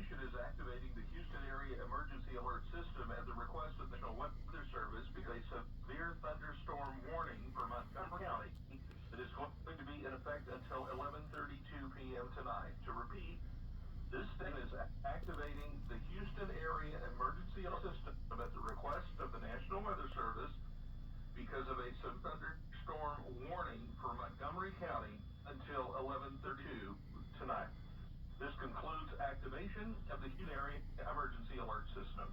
station is activating the Houston Area Emergency Alert System at the request of the National Weather Service because a severe thunderstorm warning for Montgomery County that is going to be in effect until 11:32 p.m. tonight. To repeat, this station is activating the Houston Area Emergency Alert System at the request of the National Weather Service because of a severe thunderstorm warning for Montgomery County until 11:32 tonight. This concludes activation of the Houston Area Emergency Alert System.